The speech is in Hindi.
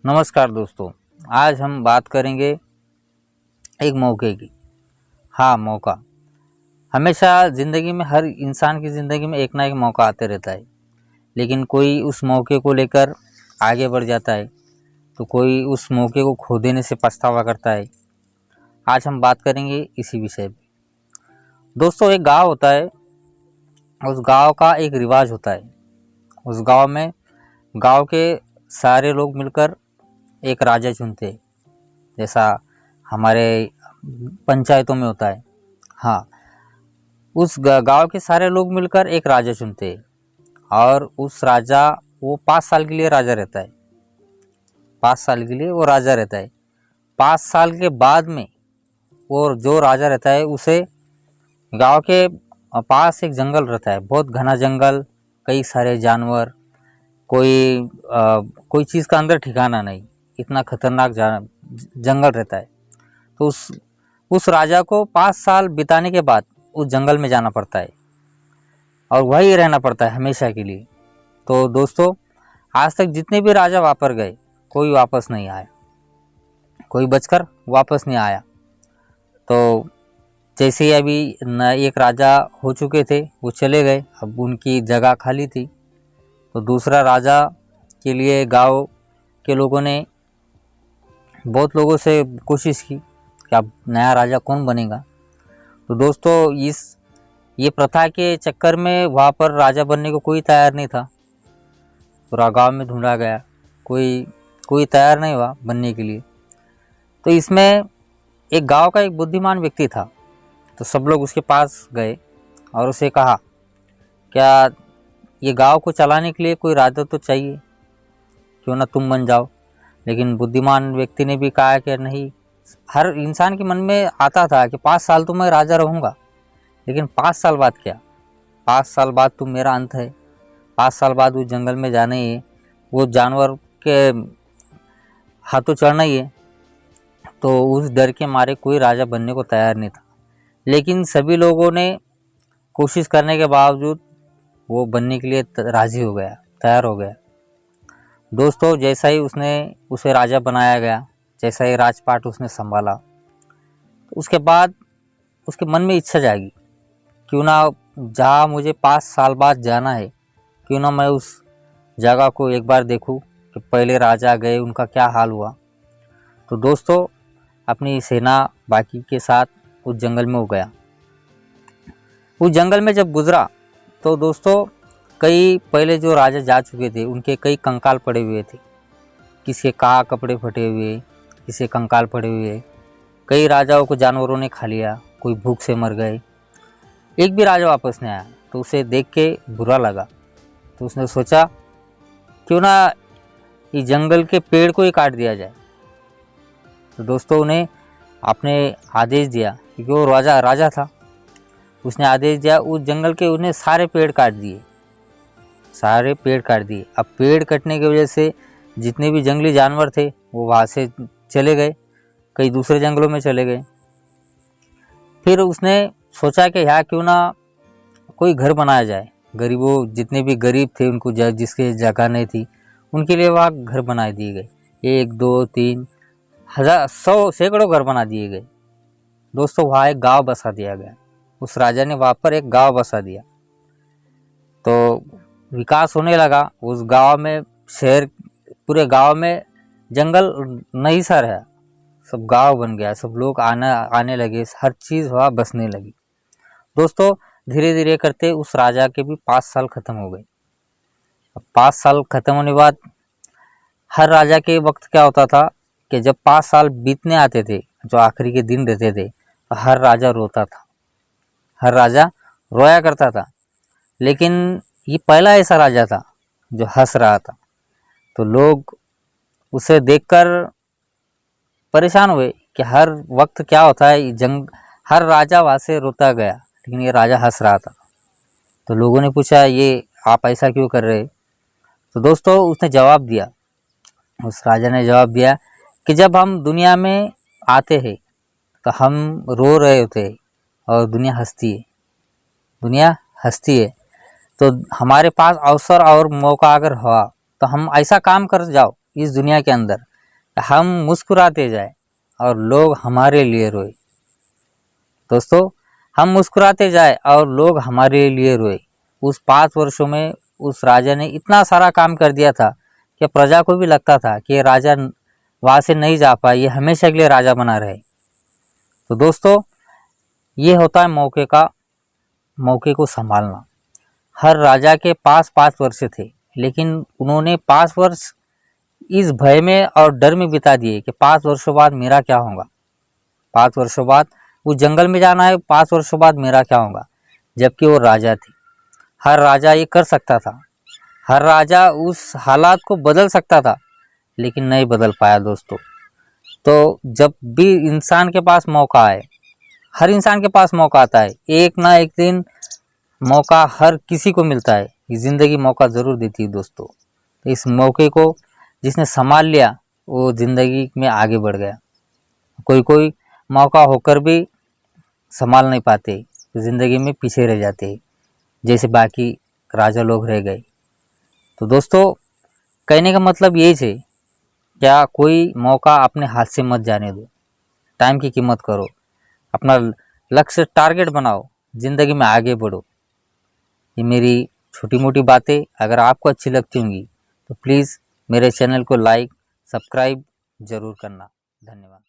नमस्कार दोस्तों। आज हम बात करेंगे एक मौके की। हाँ, मौका हमेशा ज़िंदगी में, हर इंसान की ज़िंदगी में एक ना एक मौका आते रहता है। लेकिन कोई उस मौके को लेकर आगे बढ़ जाता है तो कोई उस मौके को खो देने से पछतावा करता है। आज हम बात करेंगे इसी विषय पे। दोस्तों, एक गांव होता है। उस गांव का एक रिवाज होता है। उस गांव में गांव के सारे लोग मिलकर एक राजा चुनते हैं, जैसा हमारे पंचायतों में होता है। हाँ, उस गांव के सारे लोग मिलकर एक राजा चुनते हैं और उस राजा वो 5 साल के लिए राजा रहता है। 5 साल के लिए वो राजा रहता है। 5 साल के बाद में वो जो राजा रहता है उसे गांव के पास एक जंगल रहता है, बहुत घना जंगल, कई सारे जानवर, कोई चीज़ का अंदर ठिकाना नहीं, इतना खतरनाक जंगल रहता है। तो उस राजा को 5 साल बिताने के बाद उस जंगल में जाना पड़ता है और वहीं रहना पड़ता है हमेशा के लिए। तो दोस्तों, आज तक जितने भी राजा वापस गए, कोई वापस नहीं आया, कोई बचकर वापस नहीं आया। तो जैसे ही अभी एक राजा हो चुके थे, वो चले गए, अब उनकी जगह खाली थी। तो दूसरा राजा के लिए गांव के लोगों ने बहुत लोगों से कोशिश की कि अब नया राजा कौन बनेगा। तो दोस्तों, ये प्रथा के चक्कर में वहाँ पर राजा बनने को कोई तैयार नहीं था। पूरा गांव में ढूंढा गया, कोई तैयार नहीं हुआ बनने के लिए। तो इसमें एक गांव का एक बुद्धिमान व्यक्ति था। तो सब लोग उसके पास गए और उसे कहा, क्या ये गांव को चलाने के लिए कोई राजा तो चाहिए, क्यों ना तुम बन जाओ। लेकिन बुद्धिमान व्यक्ति ने भी कहा कि नहीं, हर इंसान के मन में आता था कि 5 साल तो मैं राजा रहूँगा, लेकिन 5 साल बाद क्या, 5 साल बाद तो मेरा अंत है। 5 साल बाद उस जंगल में जाना ही है, वो जानवर के हाथों चढ़ना ही है। तो उस डर के मारे कोई राजा बनने को तैयार नहीं था। लेकिन सभी लोगों ने कोशिश करने के बावजूद वो बनने के लिए राजी हो गया, तैयार हो गया। दोस्तों, जैसा ही उसे राजा बनाया गया, जैसा ही राजपाट उसने संभाला, तो उसके बाद उसके मन में इच्छा जागी, क्यों ना जहाँ मुझे 5 साल बाद जाना है, क्यों ना मैं उस जगह को एक बार देखूं कि पहले राजा गए उनका क्या हाल हुआ। तो दोस्तों, अपनी सेना बाकी के साथ उस जंगल में हो गया। उस जंगल में जब गुजरा तो दोस्तों, कई पहले जो राजा जा चुके थे उनके कई कंकाल पड़े हुए थे। किसी के कपड़े फटे हुए, किसी के कंकाल पड़े हुए। कई राजाओं को जानवरों ने खा लिया, कोई भूख से मर गए। एक भी राजा वापस नहीं आया। तो उसे देख के बुरा लगा। तो उसने सोचा, क्यों ना इस जंगल के पेड़ को ही काट दिया जाए। तो दोस्तों, उन्हें आपने आदेश दिया, क्योंकि वो राजा था। उसने आदेश दिया, उस जंगल के उन्हें सारे पेड़ काट दिए, सारे पेड़ काट दिए। अब पेड़ कटने की वजह से जितने भी जंगली जानवर थे वो वहाँ से चले गए, कई दूसरे जंगलों में चले गए। फिर उसने सोचा कि यहाँ क्यों ना कोई घर बनाया जाए। गरीबों, जितने भी गरीब थे उनको जिसके जगह नहीं थी, उनके लिए वहाँ घर बना दिए गए। 1 2 3 हज़ार 100 सैकड़ों घर बना दिए गए। दोस्तों, वहाँ एक गांव बसा दिया गया। उस राजा ने वहाँ पर एक गांव बसा दिया। तो विकास होने लगा उस गांव में। शहर, पूरे गांव में जंगल नहीं सा रहा, सब गांव बन गया। सब लोग आने लगे, हर चीज़ वहाँ बसने लगी। दोस्तों, धीरे धीरे करते उस राजा के भी 5 साल खत्म हो गए। अब 5 साल खत्म होने के बाद हर राजा के वक्त क्या होता था कि जब 5 साल बीतने आते थे, जो आखिरी के दिन रहते थे, तो हर राजा रोता था, हर राजा रोया करता था। लेकिन ये पहला ऐसा राजा था जो हंस रहा था। तो लोग उसे देखकर परेशान हुए कि हर वक्त क्या होता है, हर राजा वहाँ से रोता गया, लेकिन ये राजा हंस रहा था। तो लोगों ने पूछा, ये आप ऐसा क्यों कर रहे? तो दोस्तों, उसने जवाब दिया, उस राजा ने जवाब दिया कि जब हम दुनिया में आते हैं तो हम रो रहे होते हैं और दुनिया हंसती है। तो हमारे पास अवसर और मौका अगर हुआ तो हम ऐसा काम कर जाओ इस दुनिया के अंदर हम मुस्कुराते जाए और लोग हमारे लिए रोए। दोस्तों, हम मुस्कुराते जाए और लोग हमारे लिए रोए। उस 5 वर्षों में उस राजा ने इतना सारा काम कर दिया था कि प्रजा को भी लगता था कि ये राजा वहाँ से नहीं जा पाए, ये हमेशा के लिए राजा बना रहे। तो दोस्तों, ये होता है मौके को संभालना। हर राजा के पास 5 वर्ष थे, लेकिन उन्होंने 5 वर्ष इस भय में और डर में बिता दिए कि 5 वर्षों बाद मेरा क्या होगा। 5 वर्षों बाद उस जंगल में जाना है, 5 वर्षों बाद मेरा क्या होगा। जबकि वो राजा थे, हर राजा ये कर सकता था, हर राजा उस हालात को बदल सकता था, लेकिन नहीं बदल पाया दोस्तों। तो जब भी इंसान के पास मौका आए, हर इंसान के पास मौका आता है, एक ना एक दिन मौका हर किसी को मिलता है। ये ज़िंदगी मौका ज़रूर देती है दोस्तों। तो इस मौके को जिसने संभाल लिया, वो ज़िंदगी में आगे बढ़ गया। कोई कोई मौका होकर भी संभाल नहीं पाते, तो ज़िंदगी में पीछे रह जाते, जैसे बाकी राजा लोग रह गए। तो दोस्तों, कहने का मतलब यही है, क्या कोई मौका अपने हाथ से मत जाने दो। टाइम की कीमत करो, अपना लक्ष्य टारगेट बनाओ, ज़िंदगी में आगे बढ़ो। ये मेरी छोटी मोटी बातें अगर आपको अच्छी लगती होंगी तो प्लीज़ मेरे चैनल को लाइक सब्सक्राइब ज़रूर करना। धन्यवाद।